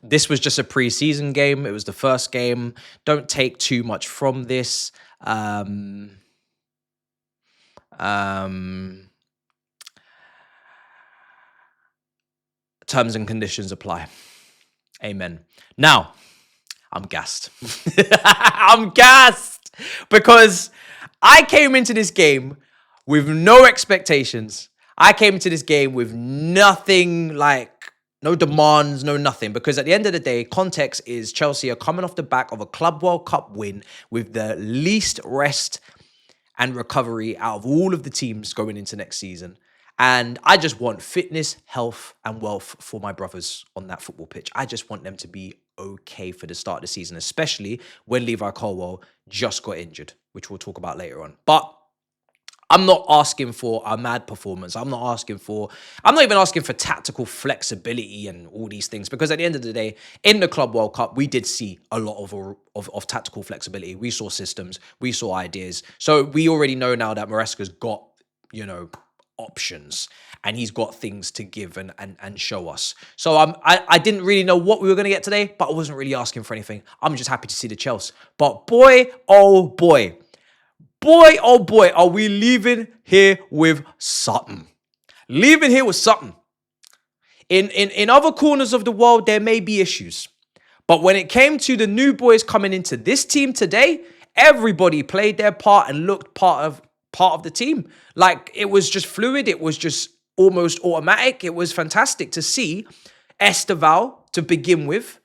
This was just a pre-season game. It was the first game. Don't take too much from this. Terms and conditions apply. Amen. Now, I'm gassed. I'm gassed because I came into this game with no expectations. I came into this game with nothing, like no demands, no nothing. Because at the end of the day, context is Chelsea are coming off the back of a Club World Cup win with the least rest and recovery out of all of the teams going into next season. And I just want fitness, health, and wealth for my brothers on that football pitch. I just want them to be okay for the start of the season, especially when Levi Colwill just got injured, which we'll talk about later on. But I'm not asking for a mad performance. I'm not even asking for tactical flexibility and all these things, because at the end of the day, in the Club World Cup, we did see a lot of tactical flexibility. We saw systems, we saw ideas. So we already know now that Maresca's got, options, and he's got things to give and show us. So I didn't really know what we were going to get today, but I wasn't really asking for anything. I'm just happy to see the Chelsea. But boy, oh boy, are we leaving here with something. Leaving here with something. In other corners of the world, there may be issues. But when it came to the new boys coming into this team today, everybody played their part and looked part of the team. Like, it was just fluid. It was just almost automatic. It was fantastic to see Estaveo to begin with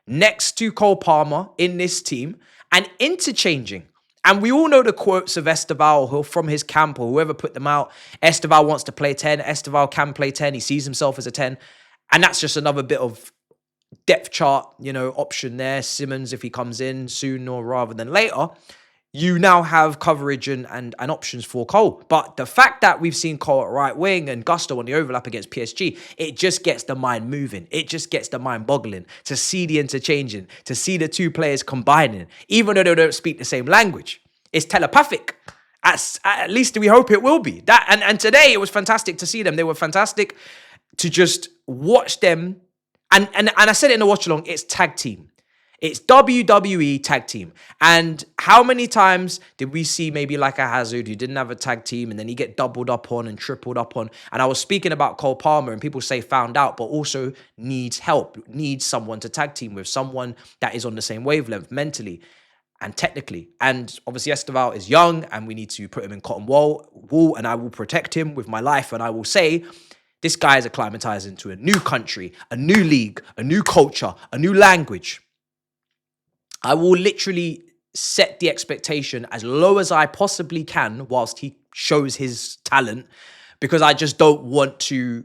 next to Cole Palmer in this team and interchanging. And we all know the quotes of Estaveo from his camp or whoever put them out. Estaveo wants to play 10. Estaveo can play 10. He sees himself as a 10. And that's just another bit of depth chart, option there. Simmons, if he comes in sooner rather than later, you now have coverage and options for Cole. But the fact that we've seen Cole at right wing and Gusto on the overlap against PSG, it just gets the mind moving. It just gets the mind boggling to see the interchanging, to see the two players combining, even though they don't speak the same language. It's telepathic. At least we hope it will be. And today it was fantastic to see them. They were fantastic to just watch them. And I said it in the watch along, it's tag team. It's WWE tag team. And how many times did we see maybe like a Hazard who didn't have a tag team and then he get doubled up on and tripled up on? And I was speaking about Cole Palmer and people say found out, but also needs help, needs someone to tag team with, someone that is on the same wavelength mentally and technically. And obviously Estaveo is young and we need to put him in cotton wool, and I will protect him with my life. And I will say, this guy is acclimatizing to a new country, a new league, a new culture, a new language. I will literally set the expectation as low as I possibly can whilst he shows his talent, because I just don't want to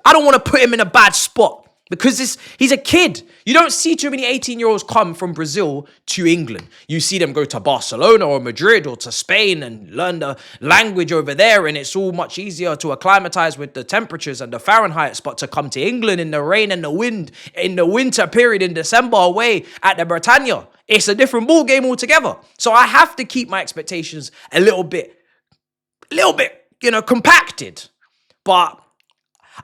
put him in a bad spot, because he's a kid. You don't see too many 18-year-olds come from Brazil to England. You see them go to Barcelona or Madrid or to Spain and learn the language over there, and it's all much easier to acclimatize with the temperatures and the Fahrenheit. But to come to England in the rain and the wind, in the winter period in December away at the Britannia, it's a different ball game altogether. So I have to keep my expectations a little bit, compacted. But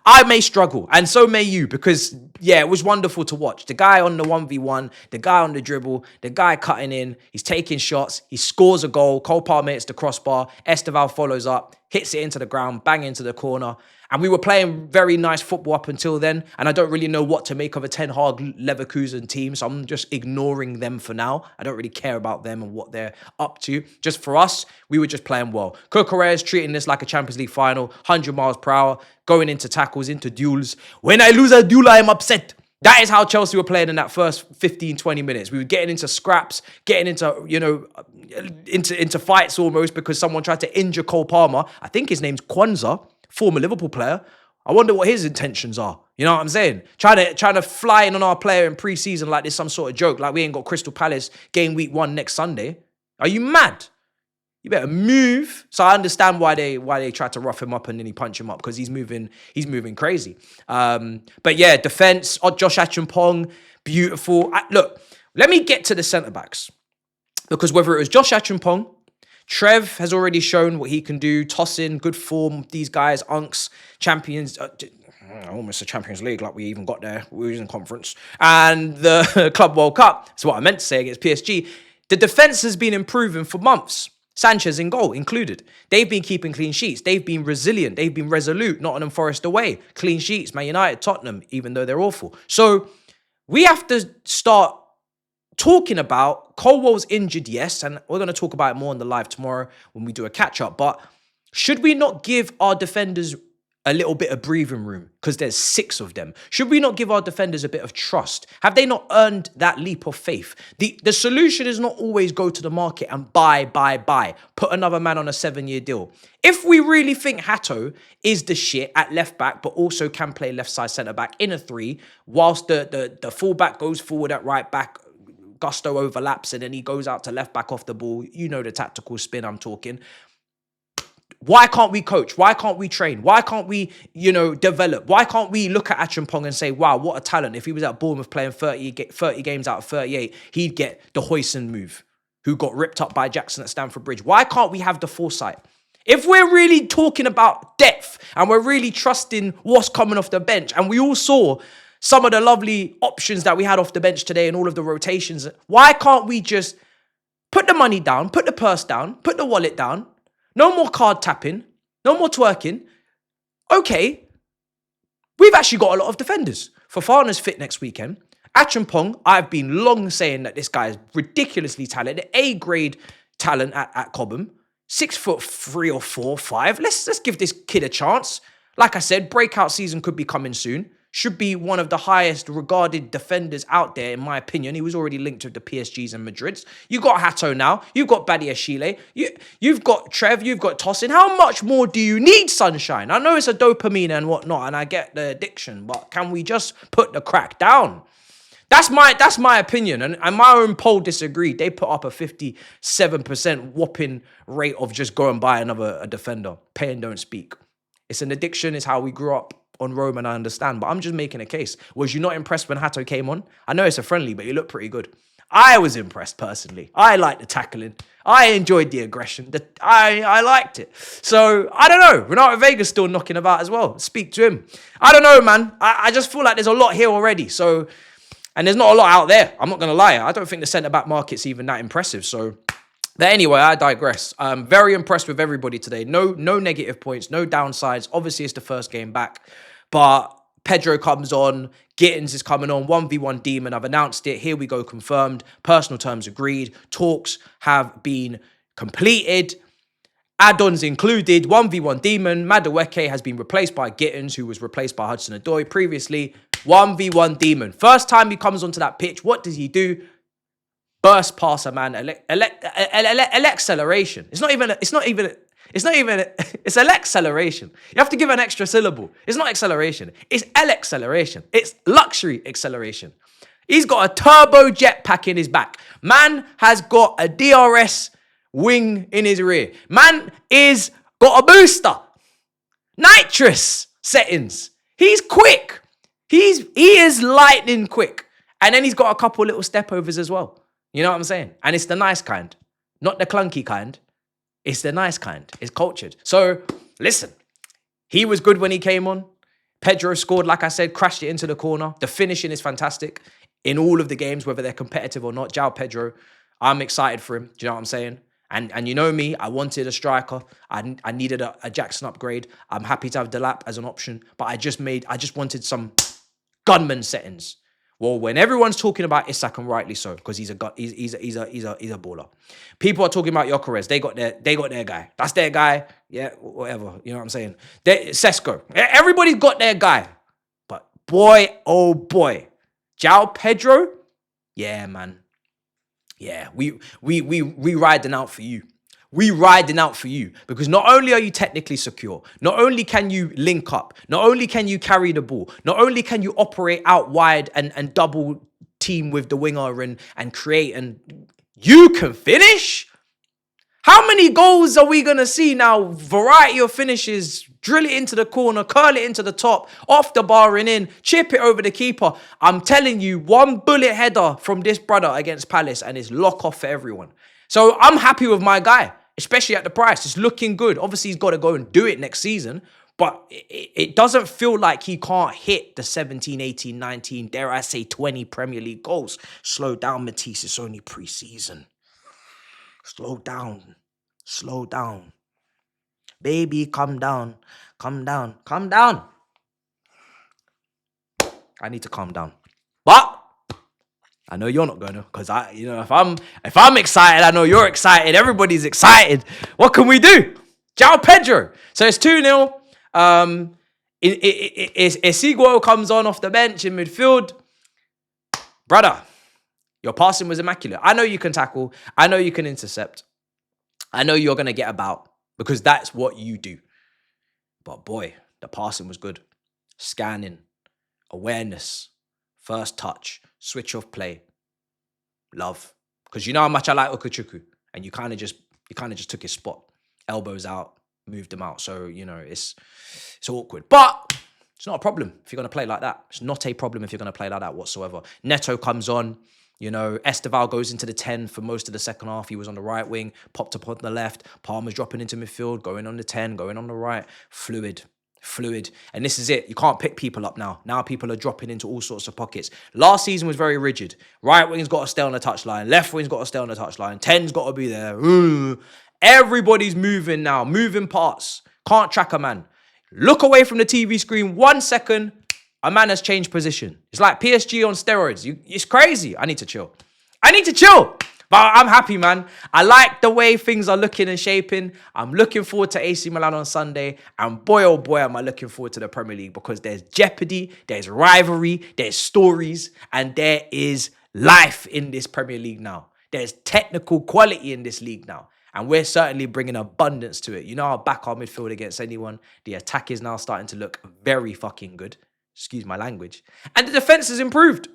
I may struggle, and so may you, because, it was wonderful to watch. The guy on the 1v1, the guy on the dribble, the guy cutting in, he's taking shots, he scores a goal, Cole Palmer hits the crossbar, Estaveo follows up, hits it into the ground, bang into the corner. And we were playing very nice football up until then, and I don't really know what to make of a Ten Hag Leverkusen team, so I'm just ignoring them for now. I don't really care about them and what they're up to. Just for us, we were just playing well. Correa is treating this like a Champions League final, 100 miles per hour, going into tackles, into duels. When I lose a duel, I am upset. That is how Chelsea were playing in that first 15, 20 minutes. We were getting into scraps, getting into, into fights almost, because someone tried to injure Cole Palmer. I think his name's Kwanzaa, former Liverpool player. I wonder what his intentions are. You know what I'm saying? Trying to fly in on our player in pre-season like there's some sort of joke, like we ain't got Crystal Palace game week 1 next Sunday. Are you mad? You better move. So I understand why they tried to rough him up and then he punched him up, because he's moving crazy. But yeah, defense, Josh Achumpong, beautiful. Look, let me get to the centre-backs, because whether it was Josh Achumpong, Trev has already shown what he can do. Tosin, good form. These guys, Unks, champions. almost the Champions League, like we even got there. We were in conference. And the Club World Cup, that's what I meant to say against PSG. The defense has been improving for months. Sanchez in goal included. They've been keeping clean sheets. They've been resilient. They've been resolute. Nottingham Forest away. Clean sheets. Man United, Tottenham, even though they're awful. So we have to start talking about Colwell's injured, yes, and we're going to talk about it more on the live tomorrow when we do a catch-up, but should we not give our defenders a little bit of breathing room because there's 6 of them? Should we not give our defenders a bit of trust? Have they not earned that leap of faith? The solution is not always go to the market and buy, put another man on a 7-year deal. If we really think Hato is the shit at left back, but also can play left side centre back in a 3, whilst the fullback goes forward at right back, Gusto overlaps and then he goes out to left back off the ball. You know the tactical spin I'm talking. Why can't we coach? Why can't we train? Why can't we, develop? Why can't we look at Acheampong and say, wow, what a talent. If he was at Bournemouth playing 30 games out of 38, he'd get the Huijsen move, who got ripped up by Jackson at Stamford Bridge. Why can't we have the foresight? If we're really talking about depth and we're really trusting what's coming off the bench, and we all saw some of the lovely options that we had off the bench today and all of the rotations, why can't we just put the money down, put the purse down, put the wallet down? No more card tapping. No more twerking. Okay. We've actually got a lot of defenders. Fofana's fit next weekend. Acheampong, I've been long saying that this guy is ridiculously talented. A-grade talent at Cobham. 6'3" or 4, 5. Let's give this kid a chance. Like I said, breakout season could be coming soon. Should be one of the highest regarded defenders out there, in my opinion. He was already linked with the PSGs and Madrids. You've got Hato now. You've got Badiashile. You've got Trev. You've got Tosin. How much more do you need, Sunshine? I know it's a dopamine and whatnot, and I get the addiction, but can we just put the crack down? That's my opinion, and my own poll disagreed. They put up a 57% whopping rate of just go and buy another defender. Pay and don't speak. It's an addiction. It's how we grew up on Rome, and I understand, but I'm just making a case. Was you not impressed when Hato came on? I know it's a friendly, but he looked pretty good. I was impressed personally. I liked the tackling. I enjoyed the aggression. I liked it. So, I don't know. Renato Vega's still knocking about as well. Speak to him. I don't know, man. I just feel like there's a lot here already. So, and there's not a lot out there. I'm not going to lie. I don't think the centre-back market's even that impressive. So, but anyway, I digress. I'm very impressed with everybody today. No negative points, no downsides. Obviously, it's the first game back. But Pedro comes on. Gittins is coming on. 1v1 Demon. I've announced it. Here we go, confirmed. Personal terms agreed. Talks have been completed. Add-ons included. 1v1 Demon. Madueke has been replaced by Gittins, who was replaced by Hudson-Odoi previously. 1v1 Demon. First time he comes onto that pitch, what does he do? Burst past a man, acceleration. It's acceleration. You have to give an extra syllable. It's not acceleration. It's acceleration. It's luxury acceleration. He's got a turbo jetpack in his back. Man has got a DRS wing in his rear. Man is got a booster. Nitrous settings. He's quick. He is lightning quick. And then he's got a couple little stepovers as well. You know what I'm saying? And it's the nice kind, not the clunky kind. It's the nice kind. It's cultured. So, listen, he was good when he came on. Pedro scored, like I said, crashed it into the corner. The finishing is fantastic in all of the games, whether they're competitive or not. Joao Pedro, I'm excited for him. Do you know what I'm saying? And you know me, I wanted a striker. I needed a Jackson upgrade. I'm happy to have Delap as an option, but I just wanted some gunman settings. Well, when everyone's talking about Isak, and rightly so, because he's a baller. People are talking about Gyökeres. They got their guy. That's their guy. Yeah, whatever. You know what I'm saying? Sesko. Everybody's got their guy. But boy, oh boy, Joao Pedro. Yeah, man. Yeah, we riding out for you. We riding out for you because not only are you technically secure, not only can you link up, not only can you carry the ball, not only can you operate out wide and double team with the winger and create, and you can finish. How many goals are we going to see now? Variety of finishes, drill it into the corner, curl it into the top, off the bar and in, chip it over the keeper. I'm telling you, one bullet header from this brother against Palace and it's lock off for everyone. So I'm happy with my guy, especially at the price. It's looking good. Obviously, he's got to go and do it next season. But it doesn't feel like he can't hit the 17, 18, 19, dare I say 20 Premier League goals. Slow down, Matisse. It's only pre-season. Slow down. Slow down. Baby, come down. Come down. Come down. I need to calm down. But I know you're not gonna, because if I'm excited, I know you're excited. Everybody's excited. What can we do? Joao Pedro. So it's 2-0. Estaveo comes on off the bench in midfield. Brother, your passing was immaculate. I know you can tackle. I know you can intercept. I know you're gonna get about because that's what you do. But boy, the passing was good. Scanning, awareness, first touch, switch off play, love. Because you know how much I like Okachukwu, and you kind of just took his spot, elbows out, moved him out. So it's awkward, but it's not a problem if you're gonna play like that. It's not a problem if you're gonna play like that whatsoever. Neto comes on. Estaveo goes into the 10 for most of the second half. He was on the right wing, popped up on the left. Palmer's dropping into midfield, going on the 10, going on the right. Fluid. And this is it. You can't pick people up now. Now people are dropping into all sorts of pockets. Last season was very rigid. Right wing's got to stay on the touchline. Left wing's got to stay on the touchline. 10's got to be there. Everybody's moving now. Moving parts. Can't track a man. Look away from the TV screen 1 second. A man has changed position. It's like PSG on steroids. It's crazy. I need to chill. But I'm happy, man. I like the way things are looking and shaping. I'm looking forward to AC Milan on Sunday. And boy, oh boy, am I looking forward to the Premier League because there's jeopardy, there's rivalry, there's stories, and there is life in this Premier League now. There's technical quality in this league now. And we're certainly bringing abundance to it. I'll back our midfield against anyone. The attack is now starting to look very fucking good. Excuse my language. And the defense has improved.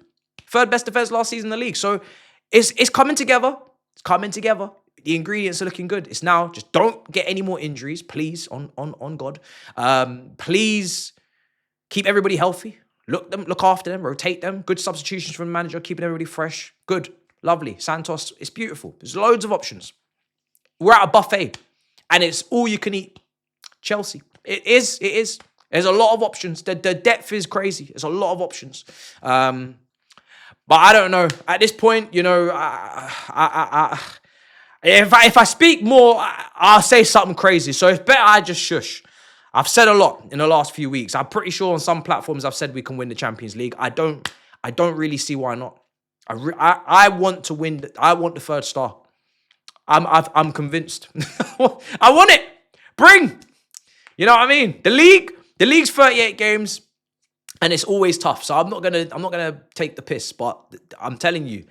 Third best defense last season in the league. So it's coming together. It's coming together. The ingredients are looking good. It's now just don't get any more injuries, please, on God. Please keep everybody healthy. Look after them, rotate them. Good substitutions from the manager, keeping everybody fresh. Good, lovely. Santos, it's beautiful. There's loads of options. We're at a buffet, and it's all you can eat. Chelsea. It is. There's a lot of options. The depth is crazy. There's a lot of options. But I don't know. At this point, if I speak more, I'll say something crazy. So it's better I just shush. I've said a lot in the last few weeks. I'm pretty sure on some platforms I've said we can win the Champions League. I don't really see why not. I want to win. I want the third star. I'm convinced. I want it. Bring. You know what I mean? The league's 38 games. And it's always tough. So I'm not gonna take the piss, but I'm telling you,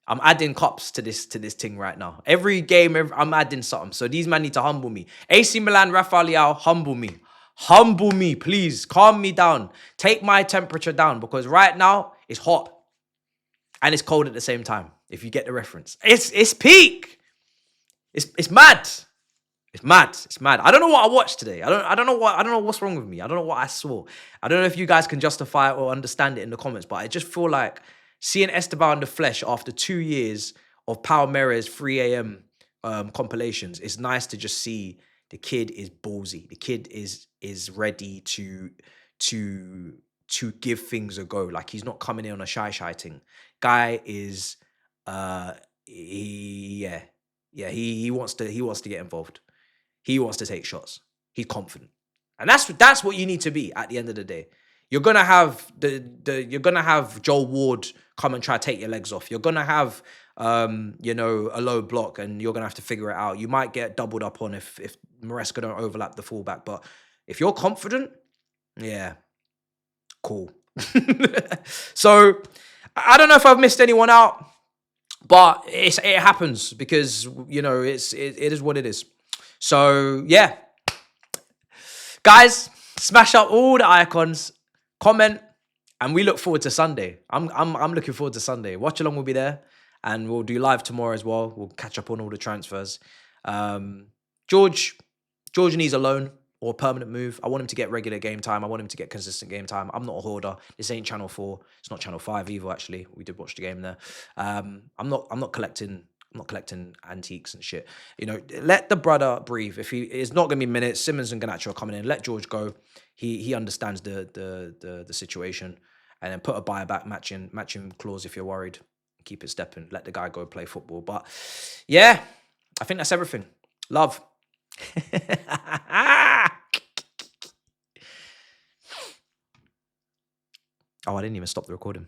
I'm adding cups to this thing right now. Every game, I'm adding something. So these men need to humble me. AC Milan, Rafael Leao, humble me. Humble me, please. Calm me down. Take my temperature down because right now it's hot. And it's cold at the same time, if you get the reference. It's peak. It's mad. It's mad. I don't know what I watched today. I don't know what's wrong with me. I don't know what I saw. I don't know if you guys can justify it or understand it in the comments, but I just feel like seeing Estaveo in the flesh after 2 years of Palmeiras 3 a.m. Compilations, it's nice to just see the kid is ballsy. The kid is ready to give things a go. Like he's not coming in on a shy thing. Guy is he wants to get involved. He wants to take shots. He's confident. And that's what you need to be at the end of the day. You're gonna have you're gonna have Joel Ward come and try to take your legs off. You're gonna have a low block and you're gonna have to figure it out. You might get doubled up on if Maresca don't overlap the fullback. But if you're confident, yeah, cool. So I don't know if I've missed anyone out, but it happens because it is what it is. So yeah, guys, smash up all the icons, comment, and we look forward to Sunday. I'm looking forward to Sunday. Watch along will be there, and we'll do live tomorrow as well. We'll catch up on all the transfers. George needs a loan or a permanent move. I want him to get regular game time. I want him to get consistent game time. I'm not a hoarder. This ain't Channel 4. It's not Channel 5 either, actually. We did watch the game there. I'm not collecting I'm not collecting antiques and shit. You know, let the brother breathe. If he is not going to be minutes, Simmons and Garnacho are coming in. Let George go. He understands the situation, and then put a buyback matching clause if you're worried. Keep it stepping. Let the guy go play football. But yeah, I think that's everything. Love. Oh, I didn't even stop the recording.